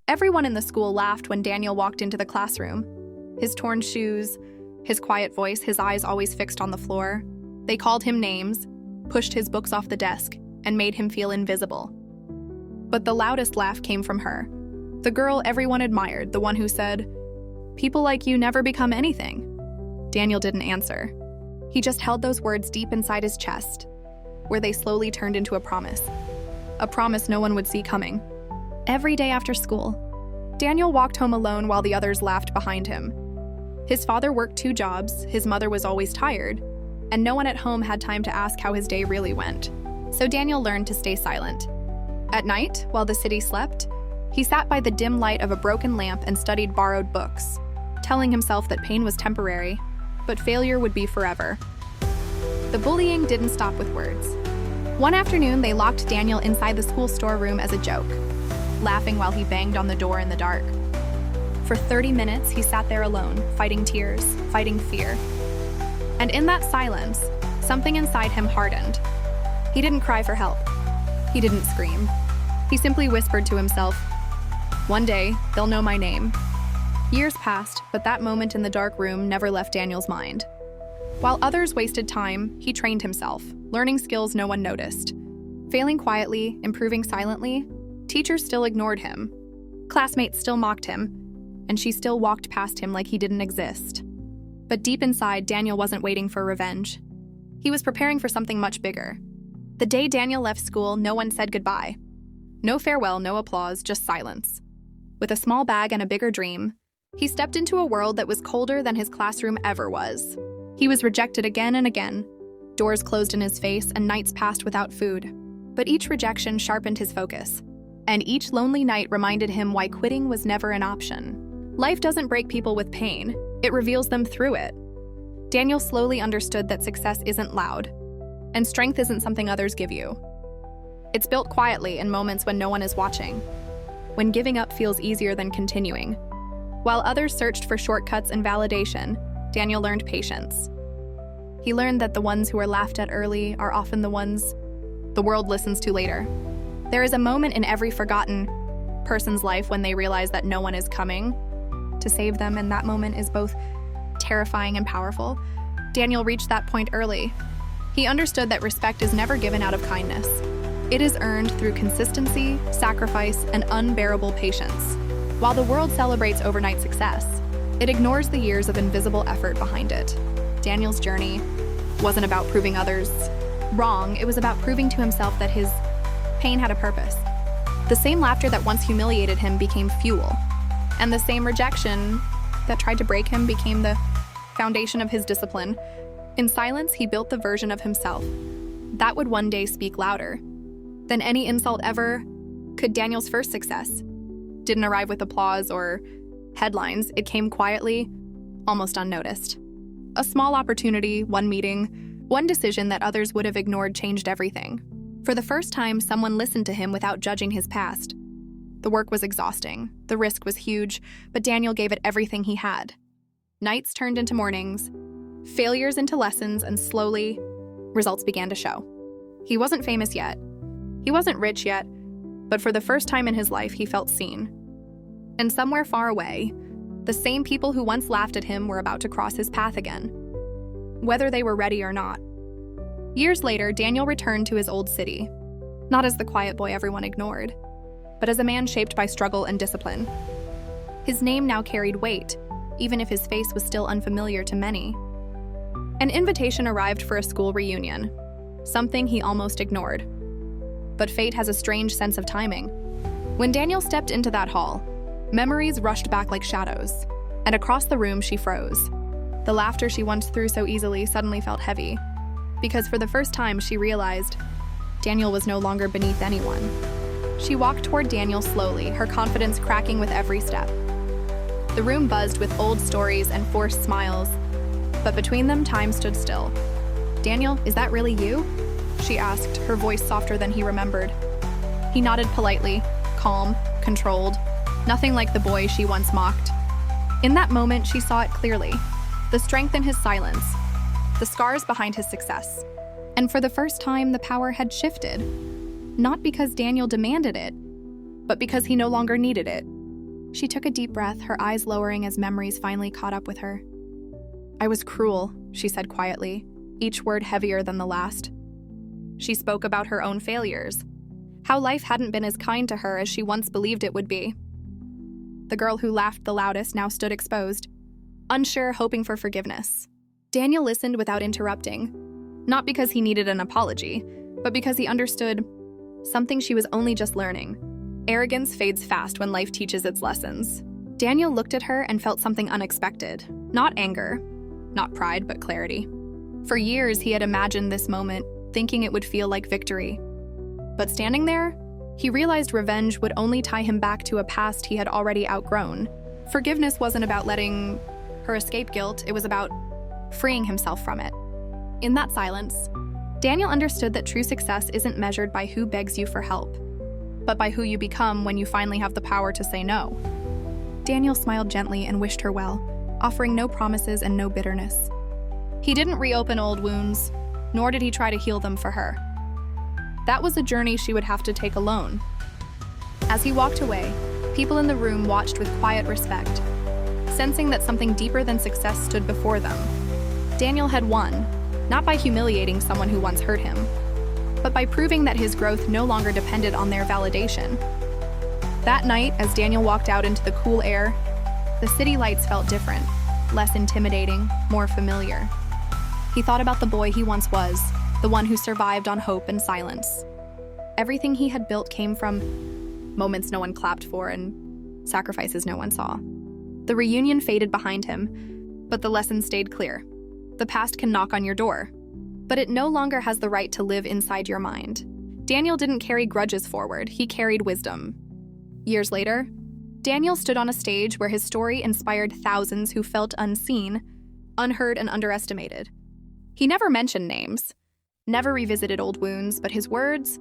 Everyone in the school laughed when Daniel walked into the classroom. His torn shoes, his quiet voice, his eyes always fixed on the floor. They called him names, pushed his books off the desk, and made him feel invisible. But the loudest laugh came from her. The girl everyone admired, the one who said, "People like you never become anything." Daniel didn't answer. He just held those words deep inside his chest, where they slowly turned into a promise no one would see coming. Every day after school, Daniel walked home alone while the others laughed behind him. His father worked 2 jobs, his mother was always tired, and no one at home had time to ask how his day really went. So Daniel learned to stay silent. At night, while the city slept, he sat by the dim light of a broken lamp and studied borrowed books, telling himself that pain was temporary, but failure would be forever. The bullying didn't stop with words. One afternoon, they locked Daniel inside the school storeroom as a joke, laughing while he banged on the door in the dark. For 30 minutes, he sat there alone, fighting tears, fighting fear. And in that silence, something inside him hardened. He didn't cry for help. He didn't scream. He simply whispered to himself, "One day, they'll know my name." Years passed, but that moment in the dark room never left Daniel's mind. While others wasted time, he trained himself, learning skills no one noticed. Failing quietly, improving silently, teachers still ignored him. Classmates still mocked him, and she still walked past him like he didn't exist. But deep inside, Daniel wasn't waiting for revenge. He was preparing for something much bigger. The day Daniel left school, no one said goodbye. No farewell, no applause, just silence. With a small bag and a bigger dream, he stepped into a world that was colder than his classroom ever was. He was rejected again and again. Doors closed in his face and nights passed without food. But each rejection sharpened his focus. And each lonely night reminded him why quitting was never an option. Life doesn't break people with pain, it reveals them through it. Daniel slowly understood that success isn't loud, and strength isn't something others give you. It's built quietly in moments when no one is watching, when giving up feels easier than continuing. While others searched for shortcuts and validation, Daniel learned patience. He learned that the ones who are laughed at early are often the ones the world listens to later. There is a moment in every forgotten person's life when they realize that no one is coming to save them, and that moment is both terrifying and powerful. Daniel reached that point early. He understood that respect is never given out of kindness. It is earned through consistency, sacrifice, and unbearable patience. While the world celebrates overnight success, it ignores the years of invisible effort behind it. Daniel's journey wasn't about proving others wrong, it was about proving to himself that his pain had a purpose. The same laughter that once humiliated him became fuel, and the same rejection that tried to break him became the foundation of his discipline. In silence, he built the version of himself that would one day speak louder than any insult ever could. Daniel's first success didn't arrive with applause or headlines. It came quietly, almost unnoticed. A small opportunity, one meeting, one decision that others would have ignored changed everything. For the first time, someone listened to him without judging his past. The work was exhausting, the risk was huge, but Daniel gave it everything he had. Nights turned into mornings, failures into lessons, and slowly, results began to show. He wasn't famous yet. He wasn't rich yet, but for the first time in his life, he felt seen. And somewhere far away, the same people who once laughed at him were about to cross his path again, whether they were ready or not. Years later, Daniel returned to his old city, not as the quiet boy everyone ignored, but as a man shaped by struggle and discipline. His name now carried weight, even if his face was still unfamiliar to many. An invitation arrived for a school reunion, something he almost ignored. But fate has a strange sense of timing. When Daniel stepped into that hall, memories rushed back like shadows, and across the room she froze. The laughter she once threw so easily suddenly felt heavy, because for the first time she realized Daniel was no longer beneath anyone. She walked toward Daniel slowly, her confidence cracking with every step. The room buzzed with old stories and forced smiles, but between them time stood still. "Daniel, is that really you?" she asked, her voice softer than he remembered. He nodded politely, calm, controlled, nothing like the boy she once mocked. In that moment, she saw it clearly, the strength in his silence, the scars behind his success. And for the first time, the power had shifted, not because Daniel demanded it, but because he no longer needed it. She took a deep breath, her eyes lowering as memories finally caught up with her. "I was cruel," she said quietly, each word heavier than the last. She spoke about her own failures, how life hadn't been as kind to her as she once believed it would be. The girl who laughed the loudest now stood exposed, unsure, hoping for forgiveness. Daniel listened without interrupting, not because he needed an apology, but because he understood something she was only just learning. Arrogance fades fast when life teaches its lessons. Daniel looked at her and felt something unexpected. Not anger, not pride, but clarity. For years, he had imagined this moment, thinking it would feel like victory. But standing there, he realized revenge would only tie him back to a past he had already outgrown. Forgiveness wasn't about letting her escape guilt, it was about freeing himself from it. In that silence, Daniel understood that true success isn't measured by who begs you for help, but by who you become when you finally have the power to say no. Daniel smiled gently and wished her well, offering no promises and no bitterness. He didn't reopen old wounds, nor did he try to heal them for her. That was a journey she would have to take alone. As he walked away, people in the room watched with quiet respect, sensing that something deeper than success stood before them. Daniel had won, not by humiliating someone who once hurt him, but by proving that his growth no longer depended on their validation. That night, as Daniel walked out into the cool air, the city lights felt different, less intimidating, more familiar. He thought about the boy he once was, the one who survived on hope and silence. Everything he had built came from moments no one clapped for and sacrifices no one saw. The reunion faded behind him, but the lesson stayed clear. The past can knock on your door, but it no longer has the right to live inside your mind. Daniel didn't carry grudges forward, he carried wisdom. Years later, Daniel stood on a stage where his story inspired thousands who felt unseen, unheard, and underestimated. He never mentioned names, never revisited old wounds, but his words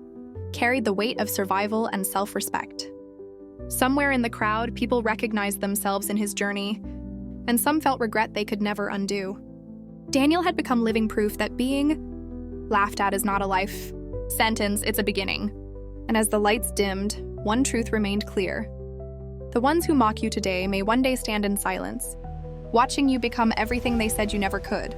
carried the weight of survival and self-respect. Somewhere in the crowd, people recognized themselves in his journey, and some felt regret they could never undo. Daniel had become living proof that being laughed at is not a life sentence, it's a beginning. And as the lights dimmed, one truth remained clear. The ones who mock you today may one day stand in silence, watching you become everything they said you never could.